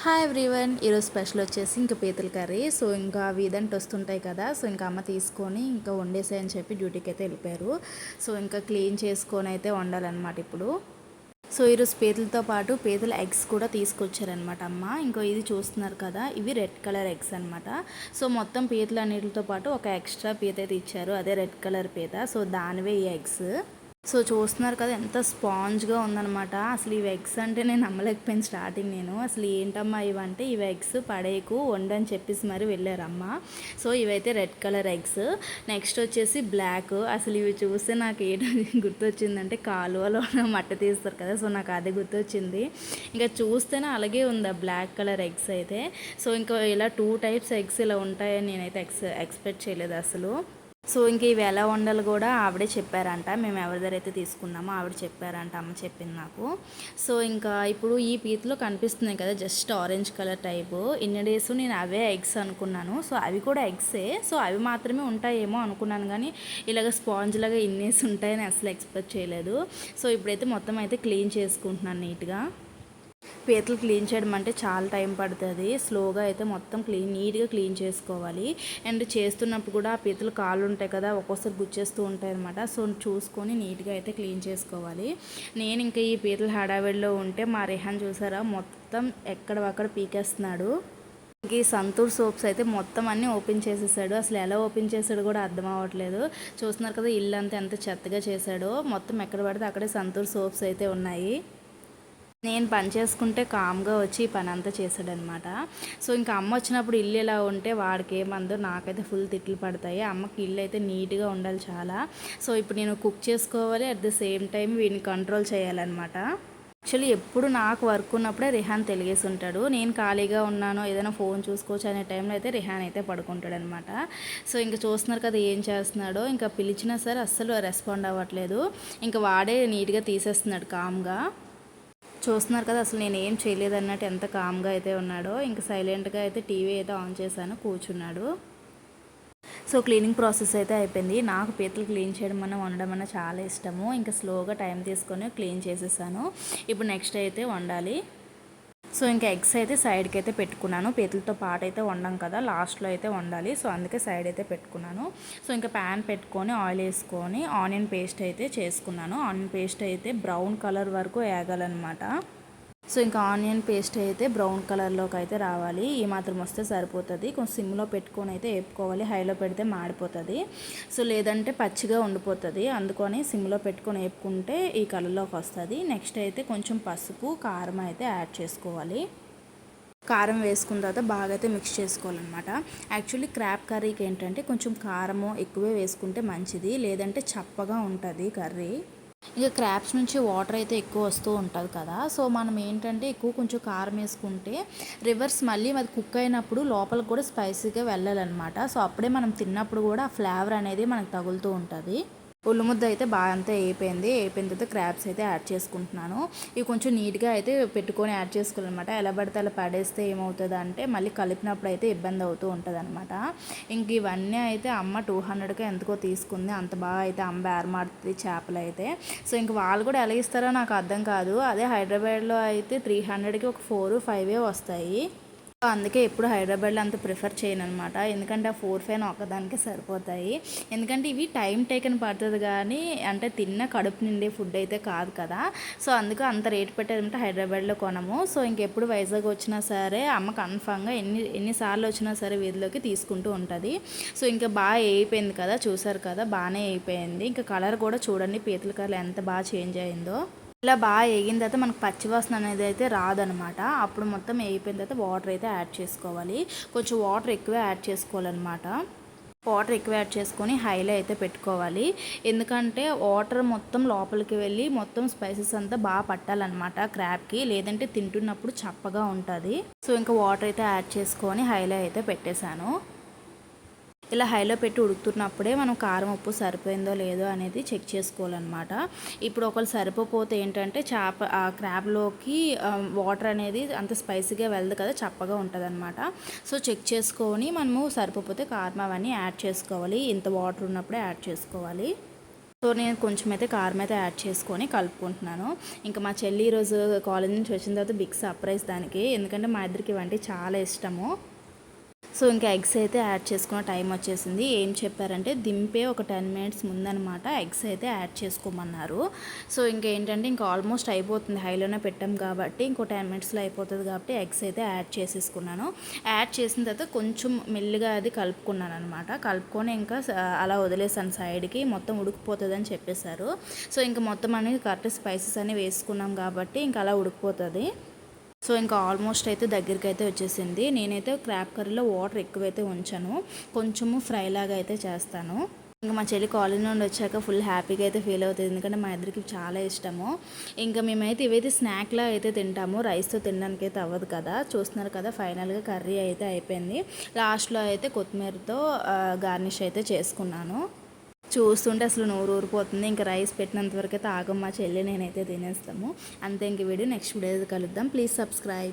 Hi everyone, ఈరోజు special వచ్చేసి ఇంకా పీతల కర్రీ. సో ఇంకా అవి ఇదంటే వస్తుంటాయి కదా, సో ఇంకా అమ్మ తీసుకొని ఇంకా వండేసాయని చెప్పి డ్యూటీకి అయితే వెళ్ళిపోయారు. సో ఇంకా క్లీన్ చేసుకొని అయితే వండాలన్నమాట ఇప్పుడు. సో ఈరోజు పీతలతో పాటు పీతల ఎగ్స్ కూడా తీసుకొచ్చారనమాట అమ్మ. ఇంకో ఇది చూస్తున్నారు కదా, ఇవి రెడ్ కలర్ ఎగ్స్ అనమాట. సో మొత్తం పీతలు అన్నిటితో పాటు ఒక ఎక్స్ట్రా పీత అయితే ఇచ్చారు, అదే రెడ్ కలర్ పీత. సో దానివే ఈ ఎగ్స్. సో చూస్తున్నారు కదా ఎంత స్పాంజ్గా ఉందనమాట. అసలు ఇవి ఎగ్స్ అంటే నేను నమ్మలేకపోయాను స్టార్టింగ్. నేను అసలు ఏంటమ్మా ఇవంటే, ఇవి ఎగ్స్ పడేకు వండని చెప్పేసి మరి వెళ్ళారమ్మ. సో ఇవైతే రెడ్ కలర్ ఎగ్స్. నెక్స్ట్ వచ్చేసి బ్లాక్. అసలు ఇవి చూస్తే నాకు ఏంటో గుర్తొచ్చిందంటే, కాలువలో మట్ట తీస్తారు కదా, సో నాకు అదే గుర్తొచ్చింది. ఇంకా చూస్తేనే అలాగే ఉంది ఆ బ్లాక్ కలర్ ఎగ్స్ అయితే. సో ఇంకా ఇలా 2 టైప్స్ ఎగ్స్ ఇలా ఉంటాయని నేనైతే ఎక్స్పెక్ట్ చేయలేదు అసలు. సో ఇంక ఇవి ఎలా వండాలి కూడా ఆవిడే చెప్పారంట. మేము ఎవరి దగ్గర అయితే తీసుకున్నామో ఆవిడ చెప్పారంట, అమ్మ చెప్పింది నాకు. సో ఇంకా ఇప్పుడు ఈ పీతలో కనిపిస్తున్నాయి కదా జస్ట్ ఆరెంజ్ కలర్ టైపు. ఇన్ని డేస్ నేను అవే ఎగ్స్ అనుకున్నాను. సో అవి కూడా ఎగ్సే. సో అవి మాత్రమే ఉంటాయేమో అనుకున్నాను, కానీ ఇలాగ స్పాంజ్ లాగా ఇన్నేసి ఉంటాయని అసలు ఎక్స్పెక్ట్ చేయలేదు. సో ఇప్పుడైతే మొత్తం అయితే క్లీన్ చేసుకుంటున్నాను నీట్గా. పీతలు క్లీన్ చేయడం అంటే చాలా టైం పడుతుంది. స్లోగా అయితే మొత్తం నీట్గా క్లీన్ చేసుకోవాలి. అండ్ చేస్తున్నప్పుడు కూడా ఆ పీతలు కాళ్ళు ఉంటాయి కదా, ఒక్కోసారి గుచ్చేస్తూ ఉంటాయి అనమాట. సో చూసుకొని నీట్గా అయితే క్లీన్ చేసుకోవాలి. నేను ఇంకా ఈ పీతల హడావిడిలో ఉంటే మా రిహాన్ చూసారా, మొత్తం ఎక్కడక్కడ పీకేస్తున్నాడు. ఈ సంతూర్ సోప్స్ అయితే మొత్తం అన్నీ ఓపెన్ చేసేసాడు. అసలు ఎలా ఓపెన్ చేశాడు కూడా అర్థం అవ్వట్లేదు. చూస్తున్నారు కదా ఇల్లు అంతా ఎంత చెత్తగా చేశాడో. మొత్తం ఎక్కడ పడితే అక్కడే సంతూర్ సోప్స్ అయితే ఉన్నాయి. నేను పని చేసుకుంటే కామ్గా వచ్చి ఈ పని అంతా చేశాడనమాట. సో ఇంకా అమ్మ వచ్చినప్పుడు ఇల్లు ఎలా ఉంటే వాడికి ఏమందో, నాకైతే ఫుల్ తిట్లు పడతాయి. అమ్మకి ఇల్లు అయితే నీట్గా ఉండాలి చాలా. సో ఇప్పుడు నేను కుక్ చేసుకోవాలి, అట్ ద సేమ్ టైం వీడిని కంట్రోల్ చేయాలన్నమాట. యాక్చువల్లీ ఎప్పుడు నాకు వర్క్ ఉన్నప్పుడే రిహాన్ తెలిగేసి ఉంటాడు. నేను ఖాళీగా ఉన్నాను, ఏదైనా ఫోన్ చూసుకోవచ్చు అనే టైంలో అయితే రిహాన్ అయితే పడుకుంటాడు అనమాట. సో ఇంకా చూస్తున్నారు కదా ఏం చేస్తున్నాడో. ఇంకా పిలిచినా సరే అస్సలు రెస్పాండ్ అవ్వట్లేదు. ఇంకా వాడే నీట్గా తీసేస్తున్నాడు కామ్గా. చూస్తున్నారు కదా అసలు నేను ఏం చేయలేదు అన్నట్టు ఎంత కామ్గా అయితే ఉన్నాడో. ఇంకా సైలెంట్గా అయితే టీవీ అయితే ఆన్ చేశాను, కూర్చున్నాడు. సో క్లీనింగ్ ప్రాసెస్ అయితే అయిపోయింది. నాకు పీతలు క్లీన్ చేయడం అన్న వండడం అన్న చాలా ఇష్టము. ఇంకా స్లోగా టైం తీసుకొని క్లీన్ చేసేసాను. ఇప్పుడు నెక్స్ట్ అయితే వండాలి. సో ఇంకా ఎగ్స్ అయితే సైడ్కి అయితే పెట్టుకున్నాను. పీతలతో పాటు అయితే వండాం కదా, లాస్ట్లో అయితే వండాలి. సో అందుకే సైడ్ అయితే పెట్టుకున్నాను. సో ఇంకా ప్యాన్ పెట్టుకొని ఆయిల్ వేసుకొని ఆనియన్ పేస్ట్ అయితే చేసుకున్నాను. ఆనియన్ పేస్ట్ అయితే బ్రౌన్ కలర్ వరకు వేగాలన్నమాట. సో ఇంకా ఆనియన్ పేస్ట్ అయితే బ్రౌన్ కలర్లోకి అయితే రావాలి. ఈ మాత్రం వస్తే సరిపోతుంది. కొంచెం సిమ్లో పెట్టుకొని అయితే వేపుకోవాలి, హైలో పెడితే మాడిపోతుంది. సో లేదంటే పచ్చిగా ఉండిపోతుంది. అందుకని సిమ్లో పెట్టుకొని వేపుకుంటే ఈ కలర్లోకి వస్తుంది. నెక్స్ట్ అయితే కొంచెం పసుపు, కారం అయితే యాడ్ చేసుకోవాలి. కారం వేసుకున్న తర్వాత బాగా అయితే మిక్స్ చేసుకోవాలన్నమాట. యాక్చువల్లీ క్రాబ్ కర్రీకి ఏంటంటే కొంచెం కారము ఎక్కువే వేసుకుంటే మంచిది, లేదంటే చప్పగా ఉంటుంది కర్రీ. ఇక క్రాబ్స్ నుంచి వాటర్ అయితే ఎక్కువ వస్తూ ఉంటుంది కదా, సో మనం ఏంటంటే ఎక్కువ కొంచెం కారం వేసుకుంటే రివర్స్ మళ్ళీ అది కుక్ అయినప్పుడు లోపలికి కూడా స్పైసీగా వెళ్ళాలన్నమాట. సో అప్పుడే మనం తిన్నప్పుడు కూడా ఆ ఫ్లేవర్ అనేది మనకు తగులుతూ ఉంటుంది. ఉల్లి ముద్ద అయితే బాగా అంతా అయిపోయిన తర్వాత క్రాబ్స్ అయితే యాడ్ చేసుకుంటున్నాను. ఇవి కొంచెం నీట్గా అయితే పెట్టుకొని యాడ్ చేసుకోవాలన్నమాట. ఎలా పడితే అలా పడేస్తే ఏమవుతుంది అంటే మళ్ళీ కలిపినప్పుడు అయితే ఇబ్బంది అవుతూ ఉంటుంది అనమాట. ఇంక ఇవన్నీ అయితే అమ్మ 200కి ఎందుకో తీసుకుంది. అంత బాగా అయితే అమ్మ బేరమాడుతుంది చేపలు అయితే. సో ఇంక వాళ్ళు కూడా ఎలా ఇస్తారో నాకు అర్థం కాదు. అదే హైదరాబాద్లో అయితే 300కి ఒక 4-5 వస్తాయి. అందుకే ఎప్పుడు హైదరాబాద్లో అంత ప్రిఫర్ చేయను అనమాట. ఎందుకంటే ఆ 4-5 ఒకదానికే సరిపోతాయి. ఎందుకంటే ఇవి టైం టేకన్ పడుతుంది, కానీ అంటే తిన్న కడుపు నిండే ఫుడ్ అయితే కాదు కదా. సో అందుకే అంత రేట్ పెట్టారంటే హైదరాబాద్లో కొనము. సో ఇంకెప్పుడు వైజాగ్ వచ్చినా సరే అమ్మ కన్ఫామ్గా ఎన్నిసార్లు వచ్చినా సరే వీధిలోకి తీసుకుంటూ ఉంటుంది. సో ఇంకా బాగా అయిపోయింది కదా, చూసారు కదా బాగానే అయిపోయింది. ఇంకా కలర్ కూడా చూడండి, పీతల కలర్ ఎంత బాగా చేంజ్ అయిందో. ఇలా బాగా వేగిన తర్వాత మనకు పచ్చివాసన అనేది అయితే రాదనమాట. అప్పుడు మొత్తం వేగిపోయిన తర్వాత వాటర్ అయితే యాడ్ చేసుకోవాలి. కొంచెం వాటర్ ఎక్కువే యాడ్ చేసుకోవాలన్నమాట. వాటర్ ఎక్కువ యాడ్ చేసుకొని హైలో అయితే పెట్టుకోవాలి. ఎందుకంటే వాటర్ మొత్తం లోపలికి వెళ్ళి మొత్తం స్పైసెస్ అంతా బాగా పట్టాలన్నమాట క్రాబ్కి, లేదంటే తింటున్నప్పుడు చప్పగా ఉంటుంది. సో ఇంకా వాటర్ అయితే యాడ్ చేసుకొని హైలో అయితే పెట్టేశాను. ఇలా హైలో పెట్టి ఉడుకుతున్నప్పుడే మనం కారం ఉప్పు సరిపోయిందో లేదో అనేది చెక్ చేసుకోవాలన్నమాట. ఇప్పుడు ఒకవేళ సరిపోతే ఏంటంటే ఆ క్రాబ్లోకి వాటర్ అనేది అంత స్పైసీగా వెళ్ళదు కదా, చప్పగా ఉంటుంది అనమాట. సో చెక్ చేసుకొని మనము సరిపోతే కారం అవన్నీ యాడ్ చేసుకోవాలి. ఇంత వాటర్ ఉన్నప్పుడే యాడ్ చేసుకోవాలి. సో నేను కొంచెం అయితే కారం అయితే యాడ్ చేసుకొని కలుపుకుంటున్నాను. ఇంకా మా చెల్లి ఈరోజు కాలేజ్ నుంచి వచ్చిన తర్వాత బిగ్ సర్ప్రైజ్ దానికి, ఎందుకంటే మా ఇద్దరికి ఇవంటి చాలా ఇష్టము. సో ఇంకా ఎగ్స్ అయితే యాడ్ చేసుకున్న టైం వచ్చేసింది. ఏం చెప్పారంటే దింపే ఒక 10 మినిట్స్ ముందనమాట ఎగ్స్ అయితే యాడ్ చేసుకోమన్నారు. సో ఇంకేంటంటే ఇంకా ఆల్మోస్ట్ అయిపోతుంది, హైలోనే పెట్టాం కాబట్టి ఇంకో 10 మినిట్స్లో అయిపోతుంది కాబట్టి ఎగ్స్ అయితే యాడ్ చేసేసుకున్నాను. యాడ్ చేసిన తర్వాత కొంచెం మెల్లిగా అది కలుపుకున్నాను అనమాట. కలుపుకొని ఇంకా అలా వదిలేసాను సైడ్కి, మొత్తం ఉడికిపోతుంది అని చెప్పేశారు. సో ఇంకా మొత్తం అనేది కరెక్ట్ స్పైసెస్ అన్ని వేసుకున్నాం కాబట్టి ఇంకా అలా ఉడికిపోతుంది. సో ఇంకా ఆల్మోస్ట్ అయితే దగ్గరికి అయితే వచ్చేసింది. నేనైతే క్రాబ్ కర్రీలో వాటర్ ఎక్కువైతే ఉంచాను, కొంచెము ఫ్రై లాగా అయితే చేస్తాను. ఇంకా మా చెల్లి కాలేజ్ నుండి వచ్చాక ఫుల్ హ్యాపీగా అయితే ఫీల్ అవుతుంది, ఎందుకంటే మా ఇద్దరికి చాలా ఇష్టము. ఇంకా మేమైతే ఇవైతే స్నాక్లా అయితే తింటాము, రైస్తో తినడానికి అయితే అవ్వదు కదా. చూస్తున్నారు కదా, ఫైనల్గా కర్రీ అయితే అయిపోయింది. లాస్ట్లో అయితే కొత్తిమీరతో గార్నిష్ అయితే చేసుకున్నాను. చూస్తుంటే అసలు నోరు ఊరిపోతుంది. ఇంకా రైస్ పెట్టినంత వరకు అయితే ఆగం, మా చెల్లి నేనైతే తినేస్తాము అంతే. ఇంక వీడియో నెక్స్ట్ వీడియో కలుద్దాం. Please subscribe.